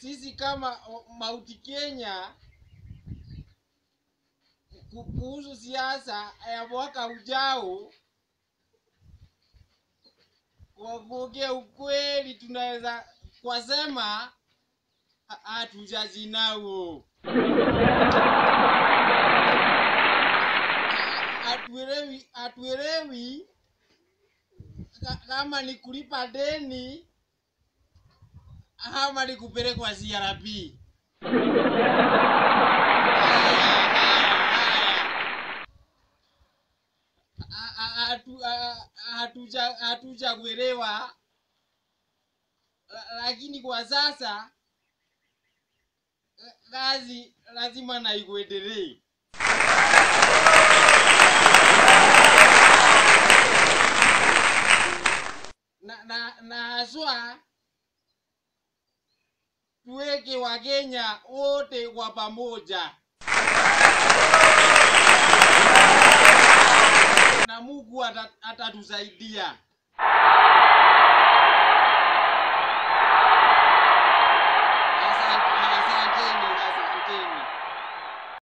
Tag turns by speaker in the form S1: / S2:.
S1: sisi kama Mount Kenya kuhusu siasa ya mwaka ujao, kwa kuongea ukweli tunaweza kusema hatujazinao. Hatuelewi kama ni kulipa deni ama ni kupelekwa CRB. Hatujakuelewa, lakini kwa sasa kazi lazima na ikuendelee. Na haswa tuweke Wakenya wote kwa pamoja, na Mungu atatusaidia.